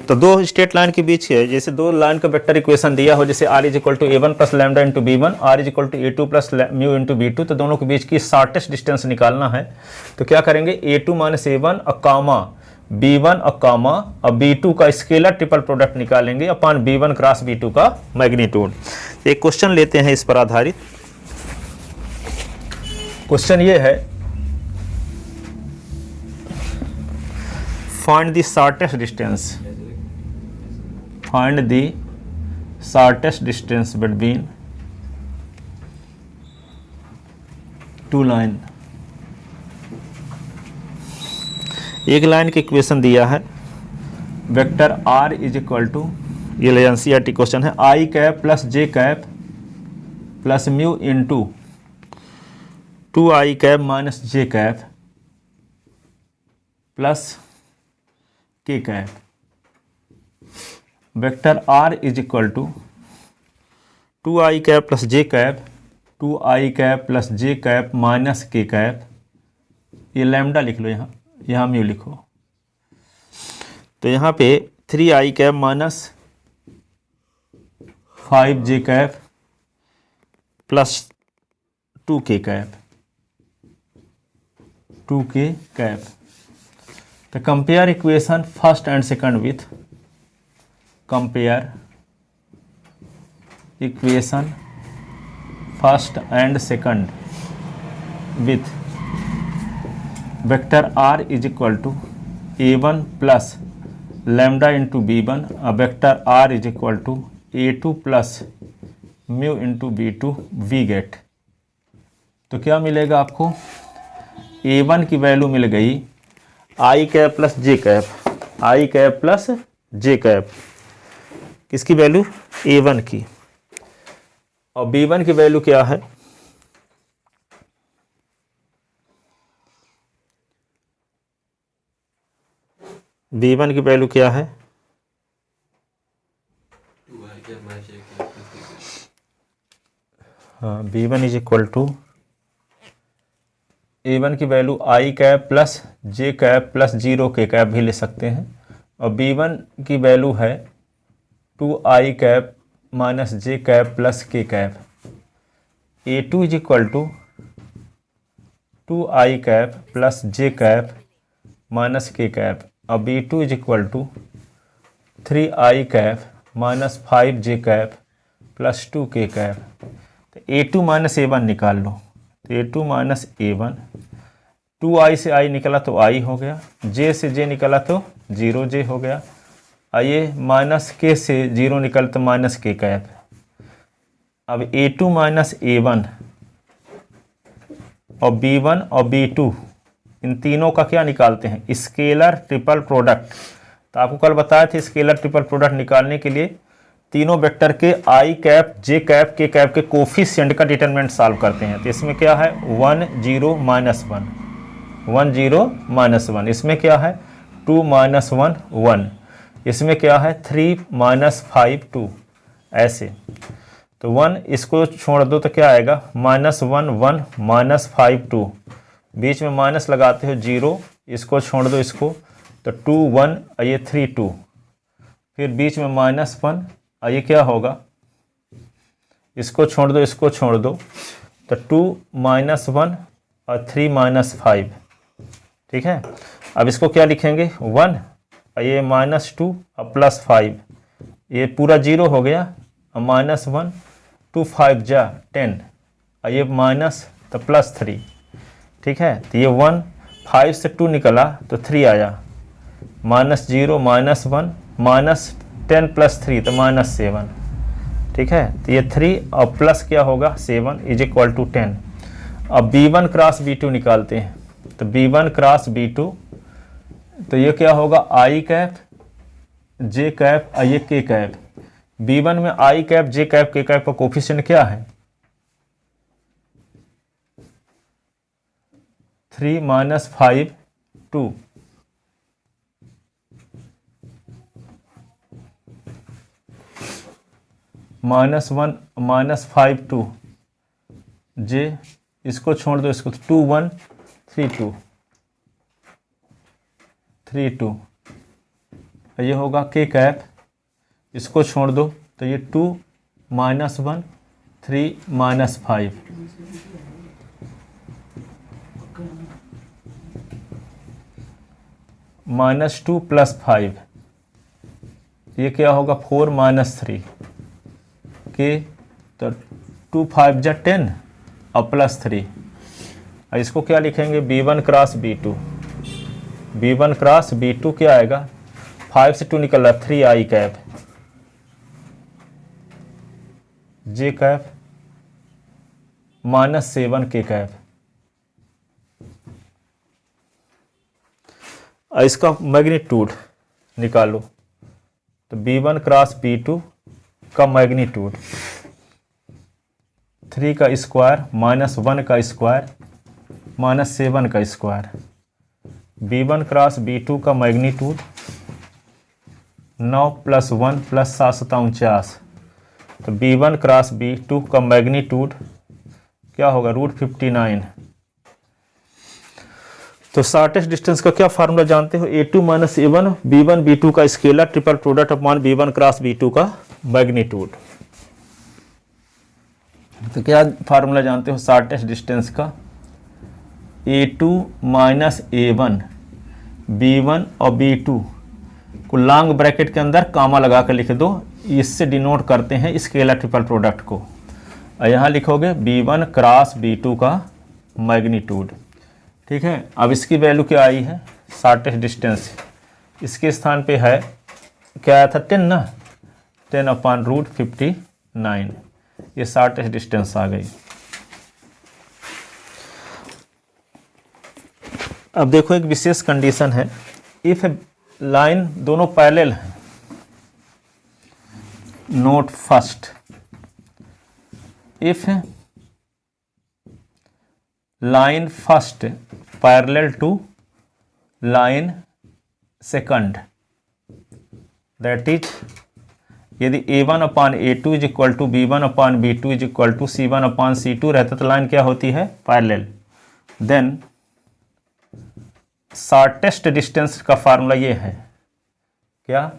तो दो straight line के बीच है, जैसे दो लाइन का वेक्टर इक्वेशन दिया हो, जैसे r is equal to a1 plus lambda into b1, r is equal to a2 plus mu into b2, तो दोनों के बीच की शॉर्टेस्ट डिस्टेंस निकालना है। तो क्या करेंगे, a2 माइनस a1 अकामा b1 अकामा और b2 का स्केलर ट्रिपल प्रोडक्ट निकालेंगे अपॉन b1 क्रॉस b2 का मैग्नीट्यूड। एक क्वेश्चन लेते हैं इस पर आधारित। क्वेश्चन ये है, find the shortest distance, find the shortest distance between two line। एक लाइन की इक्वेशन दिया है, vector r is equal to, ये एनसीईआरटी क्वेश्चन है, i cap plus J cap plus mu into 2i cap minus J cap plus के cap. Vector r is equal to 2i cap plus J cap, 2i cap plus J cap minus के cap, ये lambda लिख लो, यहाँ mu लिखो। तो यहाँ पे 3i cap minus 5j cap plus 2k cap, 2k cap. तो compare equation first and second with, compare equation first and second with vector r is equal to a1 plus lambda into b1 और vector r is equal to a2 plus mu into b2 we get. तो क्या मिलेगा आपको, a1 की value मिल गई i cap plus J cap, i cap plus J cap, किसकी value, a1 की, और b1 की वैल्यू क्या है, b1 की वैल्यू क्या है, हाँ, b1 is equal to, a1 की वैल्यू आई कैप प्लस जे कैप प्लस 0k कैप भी ले सकते हैं, और b1 की वैल्यू है 2i कैप माइनस जे कैप प्लस के cap. a2 is equal to 2i cap plus J cap minus के कैप, और b2 is equal to 3i cap minus 5j cap plus 2k cap. तो a2 minus a1 निकाल लो, तो a2 minus a1, 2i से i निकला तो i हो गया, j से j निकला तो 0j हो गया, ये माइनस k से 0 निकल तो माइनस k कैप। अब a2 माइनस a1 और b1 और b2, इन तीनों का क्या निकालते हैं, स्केलर ट्रिपल प्रोडक्ट। तो आपको कल बताया था, स्केलर ट्रिपल प्रोडक्ट निकालने के लिए तीनों वेक्टर के आई कैप जे कैप के कैप के कोफिशिएंट का डिटरमिनेंट सॉल्व करते हैं। तो इसमें क्या है 1 0 माइनस 1, 1 0 माइनस 1, इसमें क्या है 2 माइनस 1 1, इसमें क्या है 3 माइनस 5 2, ऐसे। तो 1 इसको छोड़ दो तो क्या आएगा माइनस 1 1 माइनस 5 2, बीच में माइनस लगाते हो 0, इसको छोड़ दो इसको, तो 2 1 ये 3 2, फिर बीच में माइनस 1, ये क्या होगा, इसको छोड़ दो इसको छोड़ दो, तो 2 माइनस 1 और 3 माइनस 5, ठीक है। अब इसको क्या लिखेंगे 1, ये माइनस 2 और प्लस 5, ये पूरा 0 हो गया, और माइनस 1 2 5 जा 10, और ये माइनस तो प्लस 3, ठीक है। तो ये 1 5 से 2 निकला तो 3 आया, माइनस 0 माइनस 1 माइनस 10 प्लस 3 तो माइनस 7, ठीक है। तो ये 3 और प्लस क्या होगा 7 इज इक्वल टू 10। अब b1 क्रॉस b2 निकालते हैं, तो b1 क्रॉस b2, तो ये क्या होगा आई कैप जे कैप और ये के कैप। b1 में आई कैप जे कैप के कैप का कोफिशिएंट क्या है 3 माइनस 5 2, माइनस 1 माइनस 5 2, जे इसको छोड़ दो इसको, 2 1 3 2, 3 2, ये होगा k कैप, इसको छोड़ दो तो ये 2 -1 3 -5, -2 + 5, ये क्या होगा 4 -3 के, तो 2 5 जा 10 और +3, और इसको क्या लिखेंगे B1 cross B2, B1 cross B2 क्या आएगा, 5 से 2 निकल रहा 3 I cap J cap -7 K cap, और इसका मैग्नीट्यूड निकालो, तो B1 क्रॉस B2 का मैग्नीट्यूड 3 का स्क्वायर -1 का स्क्वायर -7 का स्क्वायर, B1 क्रॉस B2 का मैग्नीट्यूड 9 + 1 + 7 × 7 = 49, तो B1 क्रॉस B2 का मैग्नीट्यूड क्या होगा √59। तो शॉर्टेस्ट डिस्टेंस का क्या फार्मूला जानते हो, A2 - A1 B1 B2 का scalar triple product upon B1 cross B2 का मैग्नीट्यूड। तो क्या फार्मूला जानते हो शॉर्टेस्ट डिस्टेंस का, A2 - A1 B1 और B2 को लॉन्ग ब्रैकेट के अंदर कामा लगा कर लिख दो, इससे डिनोट करते हैं स्केलर ट्रिपल प्रोडक्ट को, और यहाँ लिखोगे B1 क्रॉस B2 का मैग्नीट्यूड। ठीक है, अब इसकी वैल्यू क्या आई है शॉर्टेस्ट डिस्टेंस, इसके स्थान पे है क्या आया था 10 ना, 10/√59, ये शॉर्टेस्ट डिस्टेंस आ गई। अब देखो एक विशेष कंडीशन है, इफ लाइन दोनों पैरेलल हैं, node first, if line first parallel to line second, that is यदि A1/A2 is equal to B1/B2 is equal to C1/C2 रहता तो लाइन क्या होती है पैरेलल, देन शॉर्टेस्ट डिस्टेंस का फार्मूला ये है क्या,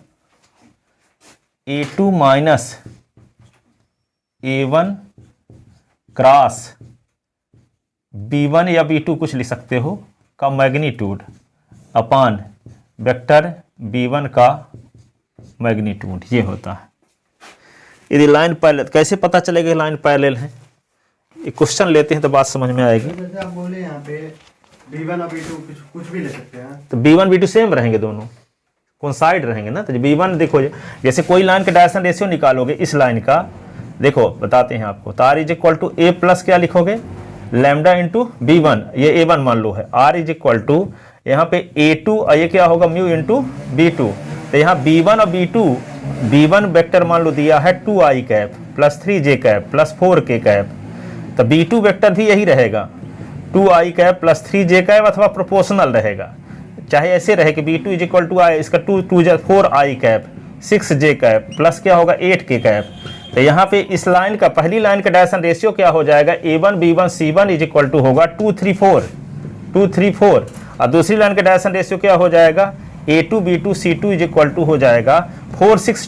A2 - A1 क्रॉस B1 या B2 कुछ लिख सकते हो का मैग्नीट्यूड अपान वेक्टर B1 का मैग्नीट्यूड, ये होता है। यदि लाइन पैरेलल, कैसे पता चलेगा लाइन पैरेलल है, एक क्वेश्चन लेते हैं तो बात समझ में आएगी। जैसे आप बोले यहाँ पे B1 और B2 कुछ भी ले सकते हैं, तो B1 B2 सेम रहेंगे, दोनों कोइंसाइड रहेंगे ना, तो B1 देखो जैसे कोई लाइन का डायरेक्शन रेशियो निकालोगे इस लाइन का, देखो बताते हैं आपको, तो R is equal to A plus क्या लिखोगे लैम्डा इंटू B1, ये A1 मान लो है, R इज इक्वल टू यहाँ पे A2 और ये क्या होगा म्यू इंटू B2, तो यहाँ B1 और B2, B1 वेक्टर मान लो दिया है 2i cap plus 3j cap plus 4k cap, तो B2 वेक्टर भी यही रहेगा 2i cap plus 3j cap अथवा प्रोपोर्शनल रहेगा, चाहे ऐसे रहे कि B2 इज इक्वल टू आई, इसका 4i cap 6j cap plus क्या होगा 8k कैप, तो यहाँ पे इस लाइन का पहली लाइन का डायरेक्शन रेशियो क्या हो जाएगा A1 B1 C1 is equal to होगा 2 3 4, और दूसरी लाइन का डायरेक्शन रेशियो क्या हो जाएगा A2 B2 C2 is equal to हो जाएगा 4 6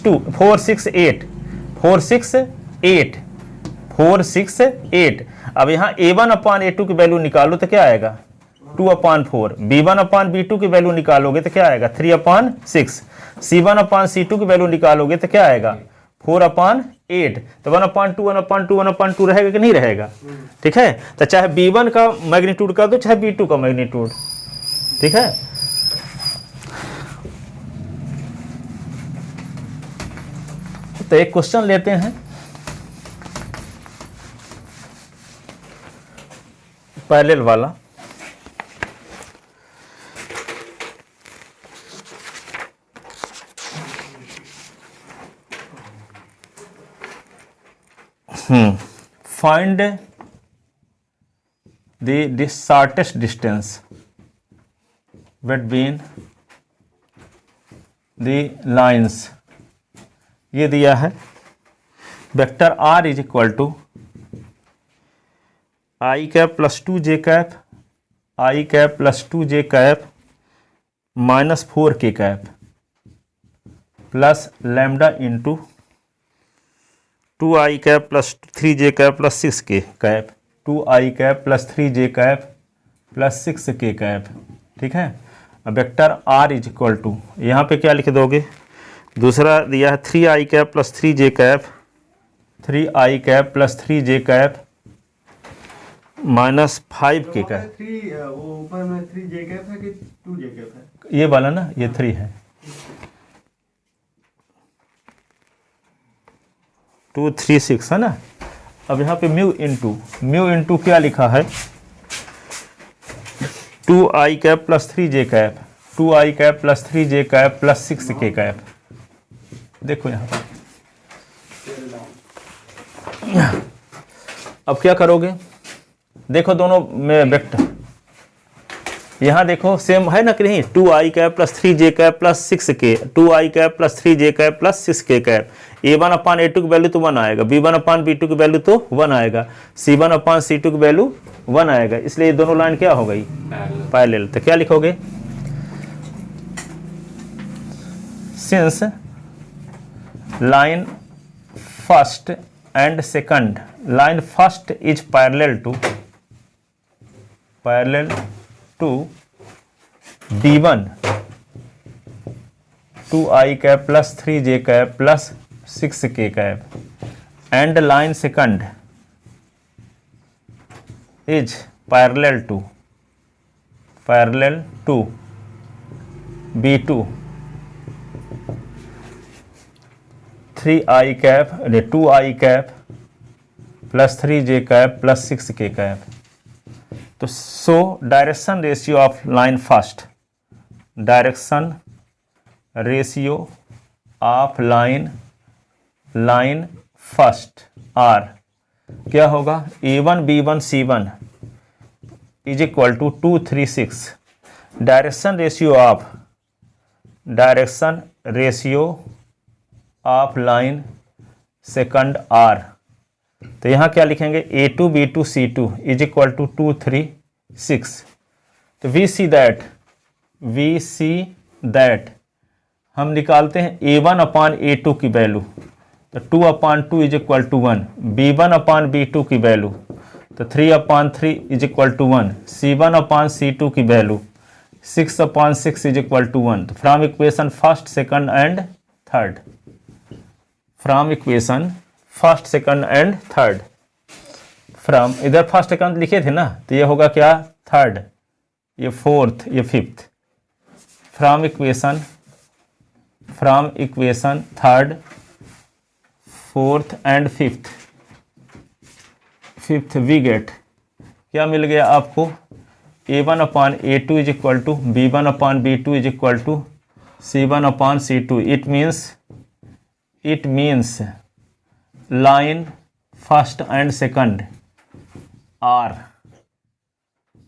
8। अब यहाँ A1/A2 की वैल्यू निकालो तो क्या आएगा 2/4, B1/B2 की वैल्यू निकालोगे तो क्या आएगा 3/6, C1/C2 की वैल्यू निकालोगे तो क्या आएगा 4/8, तो 1/2 1/2 1/2 रहेगा कि नहीं रहेगा, ठीक है। तो चाहे B1 का मैग्नीट्यूड कर दो चाहे B2 का मैग्नीट्यूड, ठीक है। तो एक क्वेश्चन लेते हैं, पैरेलल वाला, find the shortest distance between the lines, ये दिया है vector R is equal to i cap plus 2j cap i cap plus 2j cap -4k plus lambda into 2i cap plus 3j cap plus 6k cap, 2i cap plus 3j cap plus 6k cap. ठीक है, अब vector r is equal to, यहाँ पे क्या लिख दोगे, दूसरा दिया है 3i cap plus 3j cap, 3i cap plus 3j cap -5k cap. वो ऊपर में 3j कैप है कि 2j कैप है? ये वाला ना, ये 3 है, 2 3 6 है ना। अब यहाँ पे म्यू इंटू क्या लिखा है, 2i cap plus 3j cap, 2i cap plus 3j cap plus 6k cap. देखो यहाँ पर, अब क्या करोगे, देखो दोनों में वेक्टर, यहाँ देखो सेम है ना कि नहीं, 2i cap plus 3j cap plus 6k, 2i cap plus 3j cap plus 6k cap. a1 upon a2 की वैल्यू तो 1 आएगा, b1 अपान b2 की वैल्यू तो 1 आएगा, c1 अपान c2 की वैल्यू 1 आएगा, इसलिए ये दोनों लाइन क्या हो गई, पैरेलल। तो क्या लिखोगे, since line first and second, line first is parallel to b1 2i cap plus 3j cap plus 6k cap, and line second is parallel to b2 3i cap 2i cap plus 3j cap plus 6k cap. तो so direction ratio of line first, direction ratio of line first are क्या होगा, a1 b1 c1 is equal to 2 3 6। Direction ratio of line second are, तो यहाँ क्या लिखेंगे, a2 b2 c2 is equal to 2 3 6। तो we see that हम निकालते हैं a1 अपान a2 की वैल्यू, तो 2 upon 2 is equal to 1, b1 upon b2 की वैल्यू, तो 3 upon 3 is equal to 1, c1 upon c2 की value 6 upon 6 is equal to 1। तो from equation first second and third, from equation first second and third, from इधर first second लिखे थे ना, तो ये होगा क्या, थर्ड, ये फोर्थ, ये fifth. From equation third fourth and fifth we get, क्या मिल गया आपको, a1 upon a2 is equal to b1 upon b2 is equal to c1 upon c2। It means line first and second are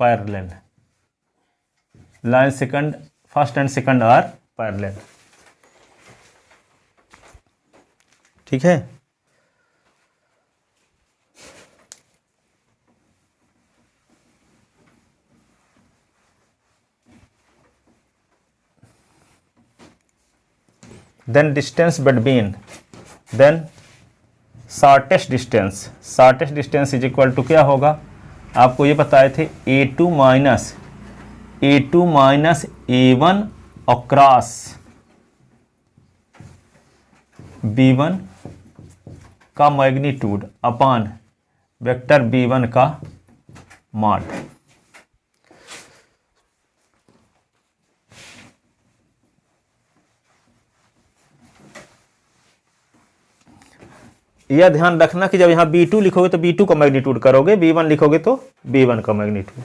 parallel, line second first and second are parallel. ठीक है, then distance between, then shortest distance is equal to क्या होगा, आपको ये बताए थे a2 minus a1 across b1 का magnitude अपान vector b1 का मॉड। यह ध्यान रखना कि जब यहाँ b2 लिखोगे तो b2 का मैग्नीट्यूड करोगे, b1 लिखोगे तो b1 का मैग्नीट्यूड।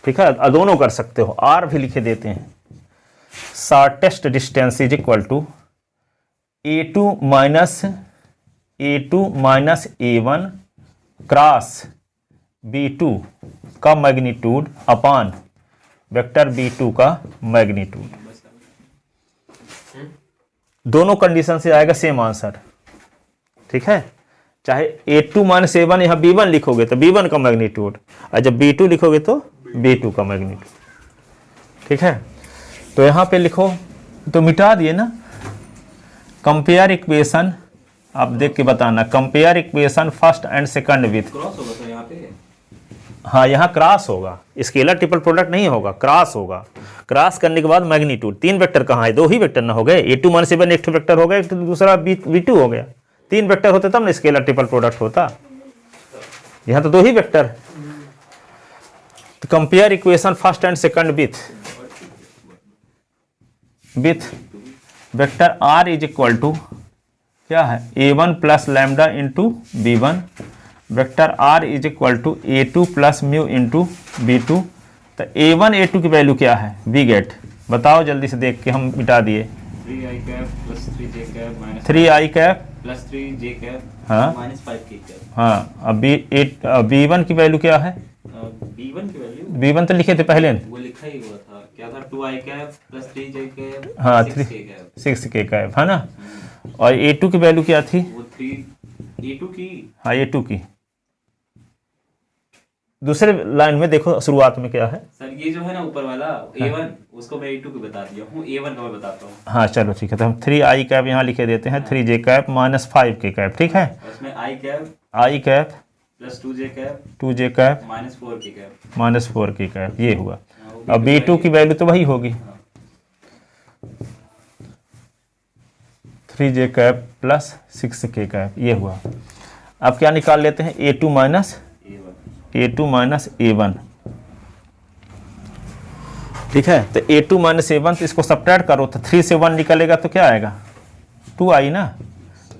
ठीक है, दोनों कर सकते हो, r भी लिखे देते हैं। Shortest distance is equal to a2 minus a1 cross b2 का मैग्नीट्यूड अपान वेक्टर b2 का मैग्नीट्यूड। दोनों कंडीशन से आएगा सेम आंसर। ठीक है, चाहे a2 माइनस a1 यहाँ b1 लिखोगे तो b1 का मैग्नीट्यूड, और जब b2 लिखोगे तो b2 का मैग्नीट्यूड। ठीक है, तो यहाँ पे लिखो, तो मिटा दिए ना। कंपेयर इक्वेशन, आप देख के बताना, compare equation first and second with, cross होगा तो यहाँ पे, हाँ यहाँ क्रॉस होगा, स्केलर ट्रिपल प्रोडक्ट नहीं होगा, क्रॉस होगा। क्रॉस करने के बाद मैग्नीट्यूड, 3 वेक्टर कहाँ है, 2 ही वेक्टर ना हो गए, A2 - A1 एक वेक्टर हो गया, एक दूसरा B2 हो गया। 3 वेक्टर होते तब ना स्केलर ट्रिपल प्रोडक्ट होता, यहाँ तो 2 ही वेक्टर। तो compare equation first and second with vector R is equal to क्या है, A1 plus lambda into B1, vector R is equal to A2 plus mu into B2। तो A1 A2 की value क्या है, वी गेट, बताओ जल्दी से देख के, हम मिटा दिए। 3i cap plus 3j cap minus 3i cap plus 3j cap हाँ माइनस 5k कैप। हाँ, अब B1 की वैल्यू क्या है, b1 की वैल्यू B1 तो लिखे थे पहले, वो लिखा ही हुआ था, क्या था, 2i cap plus 3j cap हाँ 6k कैप। 6k कैप है ना। और A2 की वैल्यू क्या थी, वो 3 a2 की, हाँ A2 की, दूसरे लाइन में देखो शुरुआत में क्या है। सर ये जो है ना ऊपर वाला a1, उसको मैं a2 को बता दिया हूँ, a1 का मैं बताता हूँ। हाँ चलो ठीक है, तो हम 3i कैप यहाँ लिखे देते हैं, 3j cap minus 5k cap, ठीक है। और उसमें i cap i cap plus 2j cap 2j cap minus 4k cap. Minus 4k cap, ये हुआ। हाँ, अब B2 की वैल्यू तो वही होगी, 3j cap plus 6k cap, ये हुआ। अब क्या निकाल लेते हैं, A2 माइनस A1, ठीक है। तो A2 माइनस A1, तो इसको सब्ट्रैक्ट करो, तो 3 से 1 निकलेगा तो क्या आएगा, 2i ना,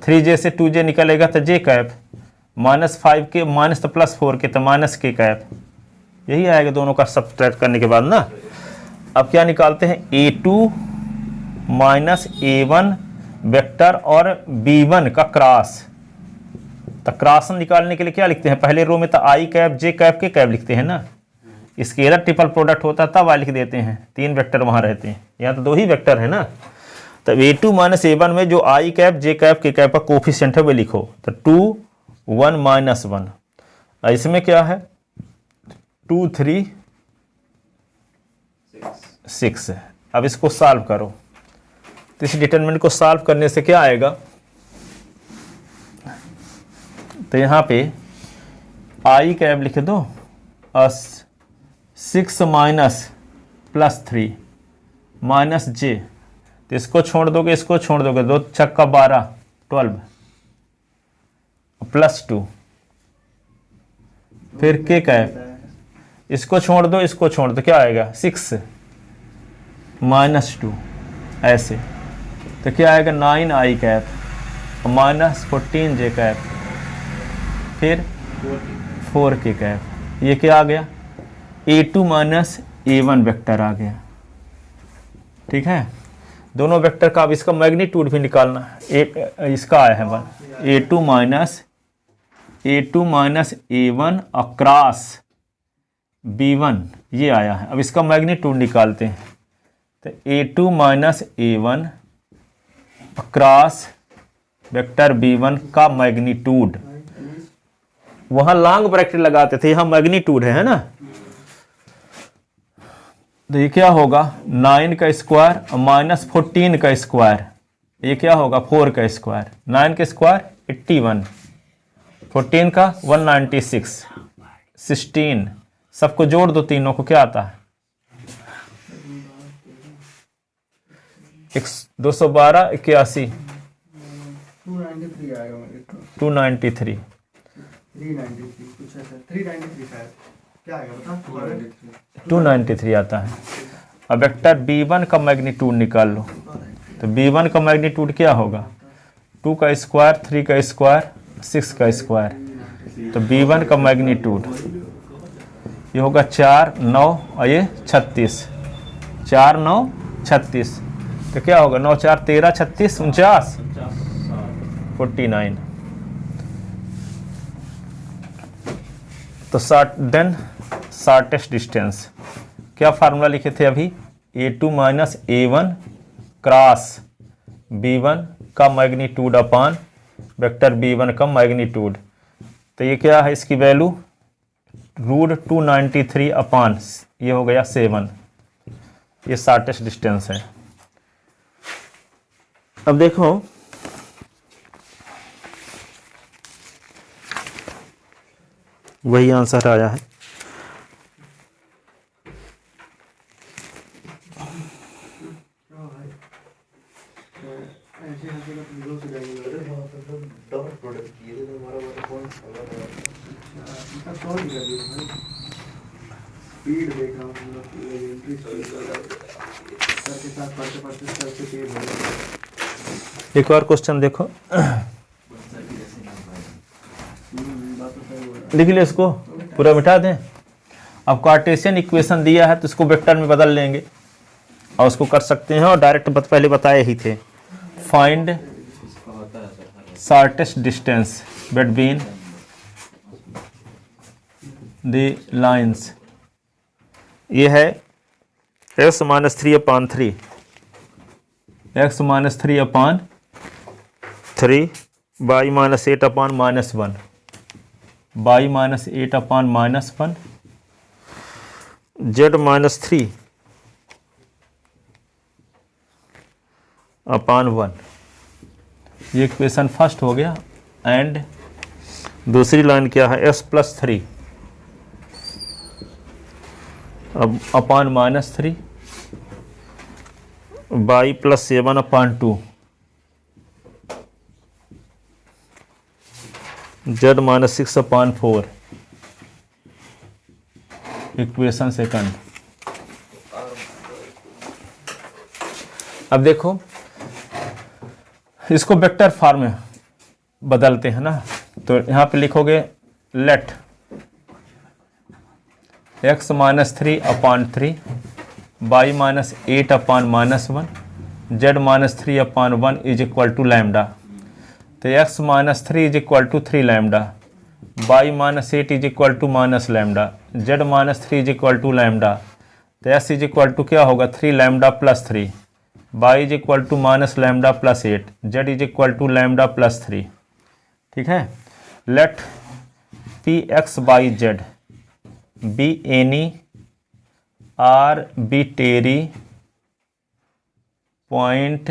3j से 2j निकलेगा तो j cap, minus 5k minus तो प्लस 4k तो माइनस k कैप, यही आएगा दोनों का सब्ट्रैक्ट करने के बाद ना। अब क्या निकालते हैं, A2 माइनस A1 वेक्टर और B1 का क्रॉस। तो क्रॉस निकालने के लिए क्या लिखते हैं, पहले रो में तो i कैप j कैप के कैप लिखते हैं ना, स्केलर ट्रिपल प्रोडक्ट होता है तब i लिख देते हैं, 3 वेक्टर वहाँ रहते हैं, यहाँ तो 2 ही वेक्टर है ना। तो A2 माइनस A1 में जो i कैप j कैप के कैप का कोफिशिएंट है वो लिखो, तो 2 1 माइनस 1, इसमें क्या है 2 3 6 है। अब इसको सॉल्व करो, तो इस डिटरमिनेंट को सॉल्व करने से क्या आएगा, तो यहाँ पे i कैप लिख दो, 6 माइनस प्लस 3 माइनस j, तो इसको छोड़ दोगे, इसको छोड़ दोगे, 2 छक्का 12 12 प्लस 2, फिर k कैप, इसको छोड़ दो, इसको छोड़ दो, क्या आएगा 6 माइनस 2, ऐसे, तो क्या आएगा 9i cap minus 14j cap, फिर 4k कैप, ये क्या आ गया, A2 माइनस A1 वेक्टर आ गया, ठीक है। दोनों वेक्टर का अब इसका मैग्नीट्यूड भी निकालना है, इसका आया है A2 minus A1 across B1, ये आया है। अब इसका मैग्नीट्यूड निकालते हैं, तो A2 minus A1 across vector B1 का मैग्नीट्यूड, वहाँ लॉन्ग ब्रैकेट लगाते थे, यहाँ मैग्नीट्यूड है ना। तो ये क्या होगा 9 का स्क्वायर और माइनस 14 का स्क्वायर, ये क्या होगा 4 का स्क्वायर, 9 का स्क्वायर 81, 14 का 196, 16, सबको जोड़ दो, तीनों को क्या आता है 212 81 293 आएगा मेरे को, 293 393 कुछ ऐसा, 393 शायद, क्या आएगा बता, 293 आता है। अब वेक्टर B1 का मैग्नीट्यूड निकाल लो, तो B1 का मैग्नीट्यूड क्या होगा 2 का स्क्वायर 3 का स्क्वायर 6 का स्क्वायर, तो B1 का मैग्नीट्यूड ये होगा 4 9 और ये 36, 4 9 36, तो क्या होगा 9 4 13 36 49 49। तो देन शॉर्टेस्ट डिस्टेंस, क्या फार्मूला लिखे थे अभी, A2 minus A1 cross B1 का मैग्नीट्यूड अपान वेक्टर B1 का मैग्नीट्यूड, तो ये क्या है इसकी वैल्यू √293 अपान, ये हो गया 7, ये शॉर्टेस्ट डिस्टेंस है। अब देखो वही आंसर आया है। क्या भाई ऐसे ऐसे का हीरो से जाएंगे। अरे वहाँ पर तो डबल प्रोडक्ट किए थे, हमारा वाला कौन इतना सॉल्व कर दिया भाई। स्पीड देखा हम लोग एंट्री स्पीड सर के साथ पढ़ते पढ़ते सर से तेज हो गया। एक और क्वेश्चन देखो, बात तो सही हो रहा लिख ले इसको, पूरा मिटा दें। अब कार्टेशियन इक्वेशन दिया है तो इसको वेक्टर में बदल लेंगे और उसको कर सकते हैं, और डायरेक्ट पहले बताए ही थे। Find shortest distance between the lines, ये है x minus 3/3, x minus 3/3, y minus 8/-1, y minus 8/-1, z minus 3/1। ये इक्वेशन फर्स्ट हो गया। एंड दूसरी लाइन क्या है, s प्लस 3 अब अपान -3, y plus 7/2, z minus 6/4। Equation second. अब देखो इसको वेक्टर फॉर्म में बदलते हैं ना, तो यहाँ पे लिखोगे let x minus 3/3, y minus 8/-1, z minus 3/1 is equal to lambda. तो x minus 3 is equal to 3 lambda, y minus 8 is equal to minus lambda, z minus 3 is equal to lambda. तो s इज इक्वल टू क्या होगा, 3 lambda plus 3, y is equal to minus lambda plus 8, z is equal to lambda plus 3। ठीक है। Late P X Y Z be any arbitrary point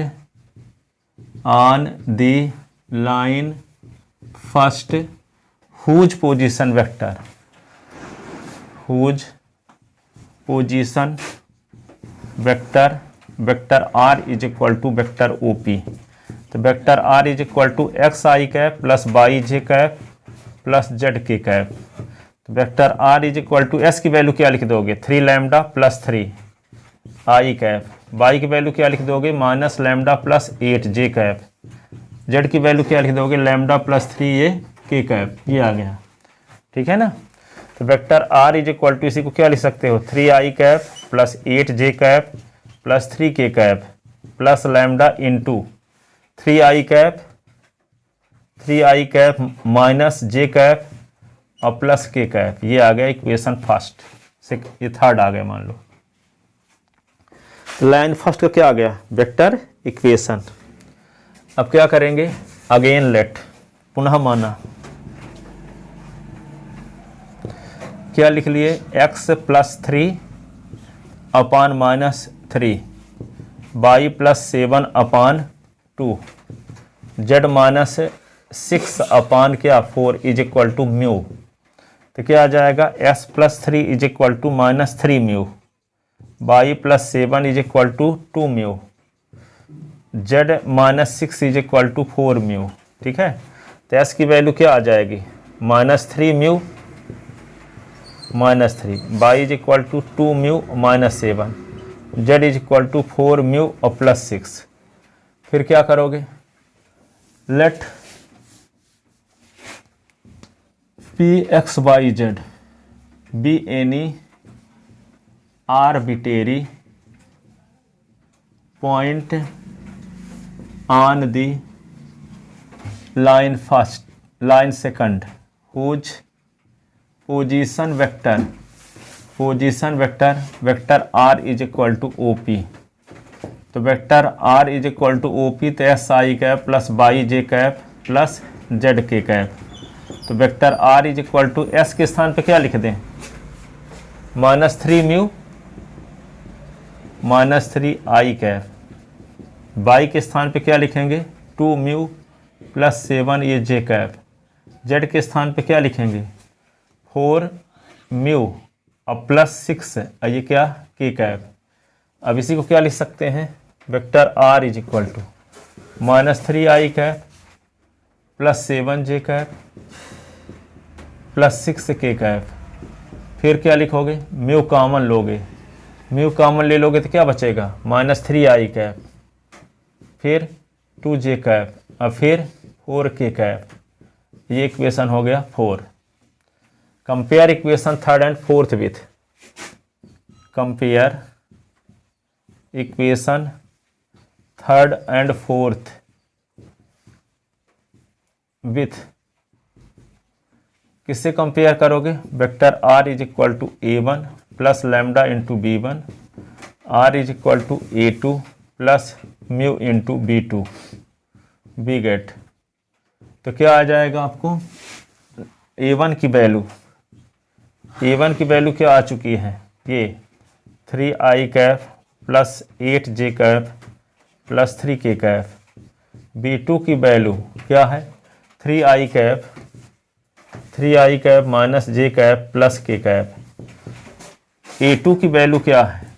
on the line first whose position vector, whose position vector r is equal to vector OP। तो vector r is equal to X I cap plus Y J cap plus Z K cap. तो vector r is equal to S की value क्या लिख दोगे, 3 lambda plus 3 I cap, Y की value क्या लिख दोगे, minus lambda plus 8 J cap, Z की वैल्यू क्या लिख दोगे, लैम्डा प्लस 3 ये के कैप। ये आ गया। ठीक है ना। तो vector r is equal to इसी को क्या लिख सकते हो, 3 I cap plus 8 J cap plus 3 K cap plus lambda into 3 I cap minus J cap और प्लस के कैप। ये आ गया इक्वेशन फर्स्ट से, ये थर्ड आ गया मान लो। लाइन फर्स्ट का क्या आ गया, वेक्टर इक्वेशन। अब क्या करेंगे, अगेन लेट, पुनः माना, क्या लिख लिए, x plus 3 upon minus 3, y plus 7/2, z minus 6 अपान क्या 4 इज इक्वल टू म्यू। तो क्या आ जाएगा, s plus 3 is equal to minus 3 mu, y plus 7 is equal to 2 mu, z minus 6 is equal to 4 mu. ठीक है। तो s की value क्या आ जाएगी, minus 3 mu minus 3, y is equal to 2 mu minus 7, z is equal to 4 mu और plus 6। फिर क्या करोगे, let P X Y Z be any arbitrary point on the line first, line second, whose position vector r is equal to OP। तो vector r is equal to OP, तो S I cap plus Y J cap plus Z K cap. तो vector r is equal to S के स्थान पे क्या लिख दें, minus 3 mu -3 I cap. Y के स्थान पे क्या लिखेंगे 2 म्यू प्लस 7 ये जे कैप। जेड के स्थान पे क्या लिखेंगे 4 म्यू और प्लस 6 ये क्या के कैप। अब इसी को क्या लिख सकते हैं vector R is equal to -3 I cap plus 7 J cap plus 6 K cap. फिर क्या लिखोगे म्यू कॉमन लोगे, म्यू कॉमन ले लोगे तो क्या बचेगा -3 आई कैप फिर 2 जे कैप और फिर 4 के कैप। ये इक्वेशन हो गया 4। Compare equation third and fourth with, compare equation third and fourth with, किससे कंपेयर करोगे vector R is equal to A1 plus lambda into B1, R is equal to A2 plus mu into B2 we get. तो क्या आ जाएगा आपको A1 की value, A1 की value क्या आ चुकी है ये 3 I cap plus 8 J cap plus 3 K cap. B2 की वैल्यू क्या है 3 I cap minus J cap plus के कैप। A2 की वैल्यू क्या है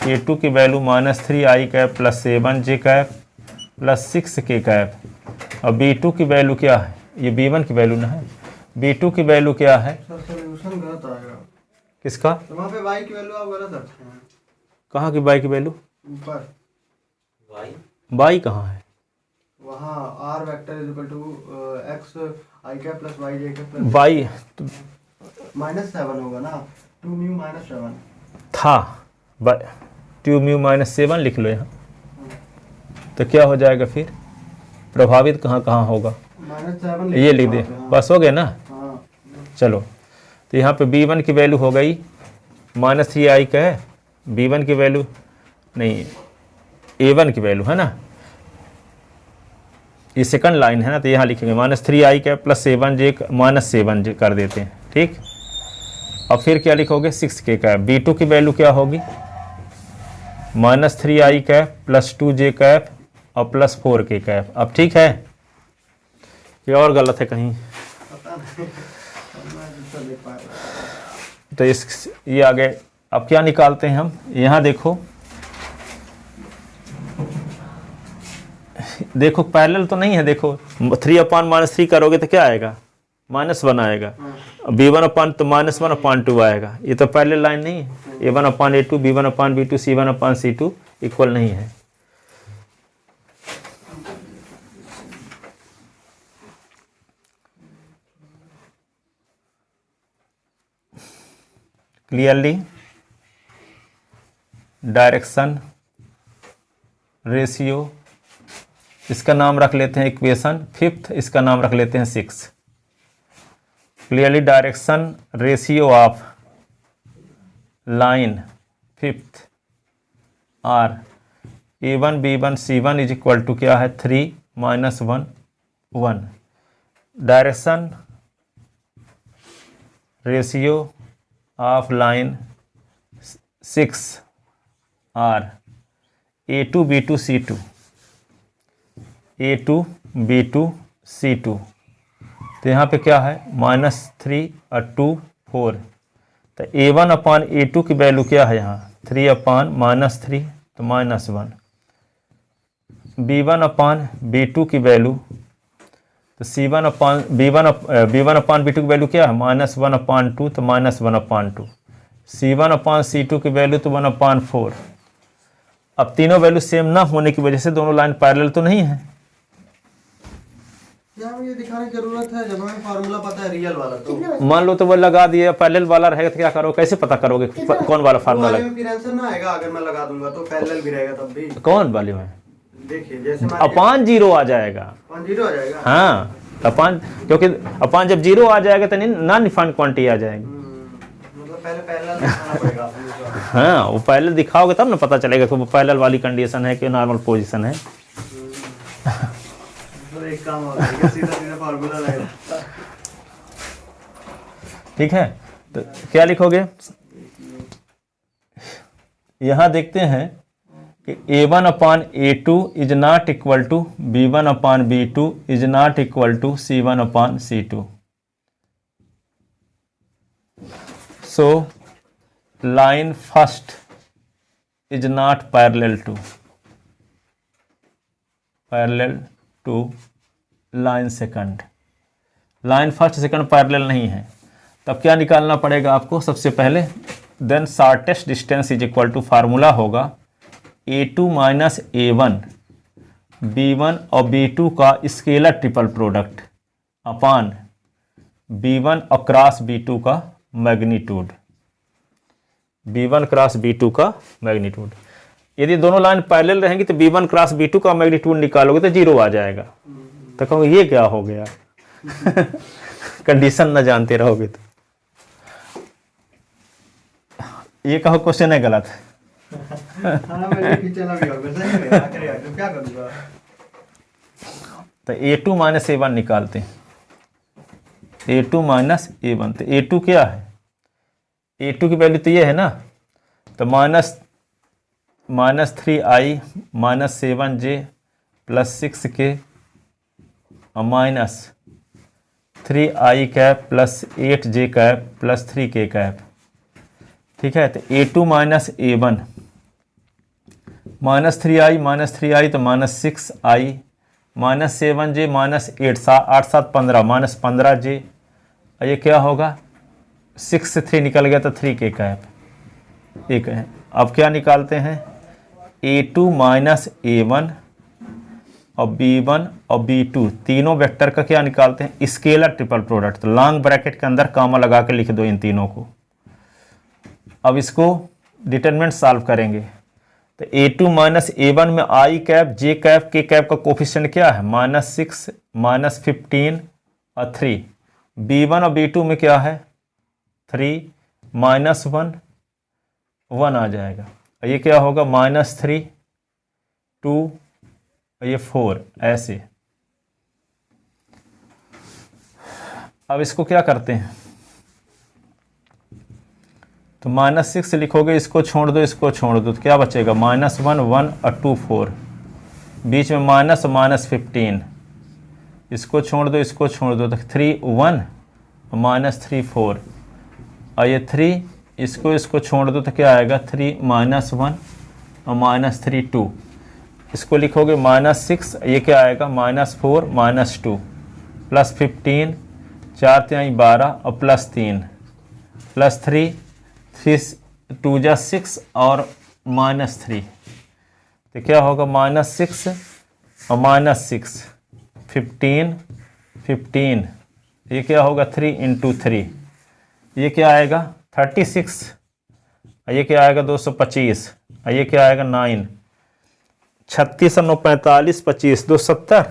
A2 की value -3 I cap plus 7 J cap plus 6 K cap. और B2 की वैल्यू क्या है ये B1 की वैल्यू ना है, B2 की वैल्यू क्या है सर सॉल्यूशन गलत आएगा किसका तो वहाँ पे y की वैल्यू आप गलत रखते हैं। कहाँ की बाई की वैल्यू ऊपर बाई कहाँ है वहाँ r vector is equal to x i cap plus y j cap plus बाई तो -7 होगा ना 2 म्यू -7 था 2 म्यू -7 लिख लो यहाँ। तो क्या हो जाएगा फिर प्रभावित कहाँ कहाँ होगा -7 ये लिख दे बस हो गया ना। हाँ चलो तो यहाँ पे B1 की वैल्यू हो गई -3 आई का है, B1 की वैल्यू नहीं A1 की वैल्यू है ना, ये सेकंड लाइन है ना। तो यहाँ लिखेंगे -3 आई का प्लस 7 जे -7 जे कर देते हैं ठीक। अब फिर क्या लिखोगे 6 के कैप। B2 की वैल्यू क्या होगी -3 I cap plus 2 J cap और प्लस 4 के कैप। अब ठीक है ये और गलत है कहीं पता नहीं मैं दूसरा देख पाया। तो इस ये आ गए। अब क्या निकालते हैं हम यहाँ देखो देखो पैरेलल तो नहीं है। देखो 3/-3 करोगे तो क्या आएगा -1 आएगा, B1 तो -1/2 आएगा। ये तो पैरेलल लाइन नहीं है। A1/A2 B1/B2 C1/C2 इक्वल नहीं है। क्लियरली डायरेक्शन रेशियो, इसका नाम रख लेते हैं इक्वेशन फिफ्थ, इसका नाम रख लेते हैं 6। Clearly direction ratio of line fifth are A1 B1 C1 is equal to क्या है 3 -1 1। Direction ratio of line 6 are A2 B2 C2 A2 B2 C2। तो यहाँ पे क्या है -3 और 2 4। तो A1/A2 की वैल्यू क्या है यहाँ 3/-3 तो -1। B1/B2 की वैल्यू तो B1/B2 की वैल्यू क्या है -1/2 तो -1/2। C1/C2 की वैल्यू तो 1/4। अब तीनों वैल्यू सेम ना होने की वजह से दोनों लाइन पैरेलल तो नहीं है। यहाँ ये दिखाने की जरूरत है जब हमें फार्मूला पता है रियल वाला तो मान लो तो वो लगा दिए पैरेलल वाला रहेगा तो क्या करोगे कैसे पता करोगे कौन वाला फार्मूला वाले लगा में फिर आंसर ना आएगा अगर मैं लगा दूंगा तो पैरेलल भी रहेगा तब भी। कौन वाले में देखिए जैसे अपान 0 आ जाएगा। 0 आ जाएगा। हाँ अपान, क्योंकि अपान जब 0 आ जाएगा तो नॉन डिफाइंड क्वांटिटी आ जाएगी। मतलब पहले पैरेलल दिखाना पड़ेगा आपको। हाँ वो पैरेलल दिखाओगे तब ना पता चलेगा कि वो पैरेलल वाली कंडीशन है कि नॉर्मल पोजीशन है। तो एक काम हो गया सीधा सीधा फार्मूला लगाएगा। ठीक है तो क्या लिखोगे यहाँ देखते हैं कि A1 upon A2 is not equal to B1 upon B2 is not equal to C1 upon C2। So line first is not parallel to line second. Line first second parallel नहीं है, तब क्या निकालना पड़ेगा आपको? सबसे पहले then shortest distance is equal to, formula होगा A2 माइनस A1 B1 और B2 का स्केलर ट्रिपल प्रोडक्ट अपान B1 और क्रॉस B2 का मैग्नीट्यूड, B1 क्रॉस B2 का मैग्नीट्यूड। यदि दोनों लाइन पैरेलल रहेंगी तो B1 क्रॉस B2 का मैग्नीट्यूड निकालोगे तो 0 आ जाएगा। तो कहोगे ये क्या हो गया? कंडीशन ना जानते रहोगे तो ये कहो क्वेश्चन है गलत। हाँ, मैं खींचना भी होगा, सही में आखिर यार तो क्या करूँगा? तो A2 माइनस A1 निकालते हैं। A2 माइनस A1, तो A2 क्या है? A2 की वैल्यू तो ये है ना, तो minus 3i minus 7j plus 6k और minus 3i cap plus 8j cap plus 3k cap. ठीक है, तो A2 minus A1 minus 3i तो minus 6i minus 7j minus 8 7 15 minus 15j, और ये क्या होगा? 6 से 3 निकल गया तो 3k कैप एक है। अब क्या निकालते हैं? A2 माइनस A1 और B1 और B2 तीनों वेक्टर का क्या निकालते हैं? Scalar triple product. तो लॉन्ग ब्रैकेट के अंदर कामा लगा के लिख दो इन तीनों को। अब इसको डिटरमिनेंट सॉल्व करेंगे तो A2 माइनस A1 में i cap j cap k cap का कोफिशिएंट क्या है? माइनस 6 माइनस 15 और 3। B1 और B2 में क्या है? 3 माइनस 1 1 आ जाएगा। ये क्या होगा? माइनस 3 2 और ये 4 ऐसे। अब इसको क्या करते हैं? तो माइनस 6 लिखोगे, इसको छोड़ दो इसको छोड़ दो, तो क्या बचेगा? माइनस 1 1 और 2 4, बीच में माइनस माइनस 15, इसको छोड़ दो इसको छोड़ दो तो 3 1 और माइनस 3 4, और ये 3 इसको छोड़ दो तो क्या आएगा? 3 माइनस 1 और माइनस 3 2, इसको लिखोगे माइनस 6, ये क्या आएगा? माइनस 4 माइनस 2 प्लस 15 4 3 12 और प्लस 3 प्लस 3 फिर 2 जा 6 और माइनस 3, तो क्या होगा? माइनस 6 और माइनस 6 15 15, ये क्या होगा? 3 इंटू 3, ये क्या आएगा? 36, और ये क्या आएगा? 225, और ये क्या आएगा? 9 36 और 9 45 25 270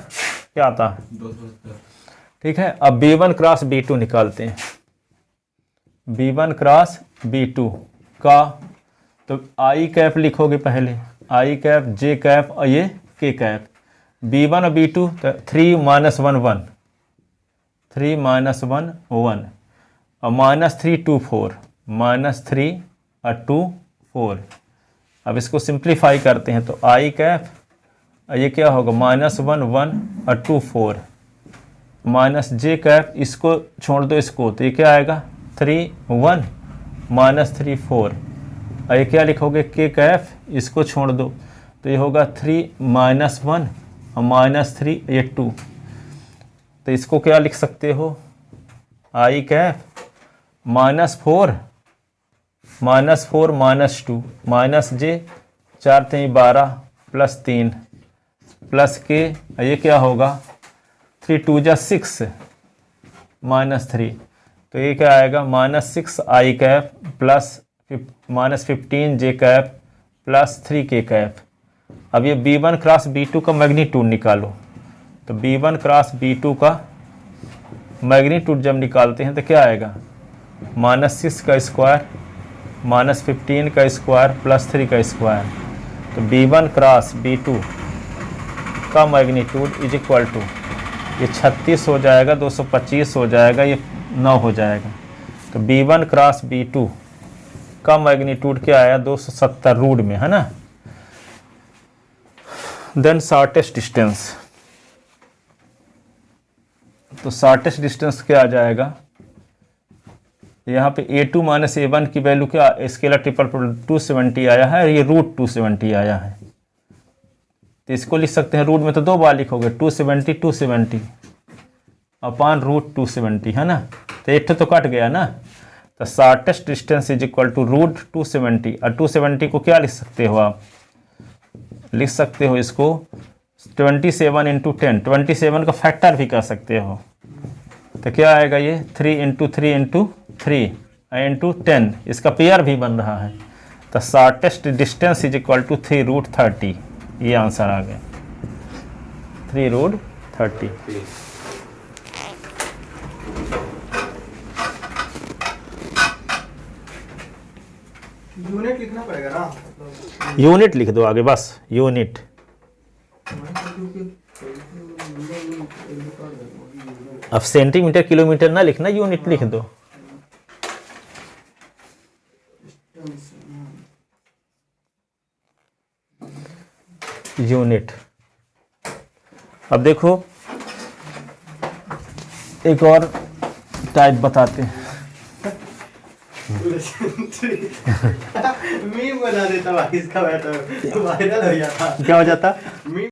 क्या आता है? 270। ठीक है, अब B1 क्रॉस B2 निकालते हैं। B1 क्रॉस B2 का तो i कैप लिखोगे पहले, i कैप j कैप और ये k कैप। B1 और B2 तो 3 माइनस 1 1 3 माइनस 1 1 और माइनस 3 2 4 माइनस 3 और 2 4। अब इसको सिंप्लीफाई करते हैं तो i कैप और ये क्या होगा? माइनस 1 1 और 2 4 माइनस j कैप, इसको छोड़ दो इसको, तो ये क्या आएगा? 3 1 माइनस 3 4, और ये क्या लिखोगे? k कैप, इसको छोड़ दो तो ये होगा 3 माइनस 1 और माइनस 3 ये 2, तो इसको क्या लिख सकते हो? i cap minus 4 minus 2 minus j 4 3 12 plus 3 plus k, ये क्या होगा? 3 2 जा 6 माइनस 3, तो ये क्या आएगा? Minus 6 i cap plus minus 15 j cap plus 3k cap. अब ये B1 क्रॉस B2 का मैग्नीट्यूड निकालो, तो B1 क्रॉस B2 का मैग्नीट्यूड जब निकालते हैं तो क्या आएगा? माइनस 6 का स्क्वायर माइनस 15 का स्क्वायर प्लस 3 का स्क्वायर, तो B1 क्रॉस B2 का मैग्नीट्यूड इज इक्वल टू, ये 36 हो जाएगा, 225 हो जाएगा, ये 9 हो जाएगा। तो B1 क्रॉस B2 का मैग्नीट्यूड क्या आया? 270 रूट में, है ना। देन शॉर्टेस्ट डिस्टेंस, तो शॉर्टेस्ट डिस्टेंस क्या आ जाएगा, यहाँ पे A2 माइनस A1 की वैल्यू क्या, स्केलर ट्रिपल प्रोडक्ट 270 आया है और ये रूट 270 आया है, तो इसको लिख सकते हैं, रूट में तो 2 बार लिखोगे 270 अपॉन रूट 270 है ना, तो एक तो कट गया ना, तो shortest distance is equal to root 270, और 270 को क्या लिख सकते हो आप, लिख सकते हो इसको 27 इंटू 10, 27 का फैक्टर भी कर सकते हो, तो क्या आएगा ये 3 इंटू 3 इंटू 3 इंटू 10, इसका पेयर भी बन रहा है, तो shortest distance is equal to 3 root 30, ये आंसर आ गया 3 रूट 30। यूनिट लिखना पड़ेगा ना, मतलब यूनिट लिख दो आगे, बस यूनिट, अब सेंटीमीटर किलोमीटर ना लिखना, यूनिट लिख दो। यूनिट। अब देखो एक और टाइप बताते हैं, मीम बना देता भाई, इसका बैठा वायरल हो जाता। क्या हो जाता।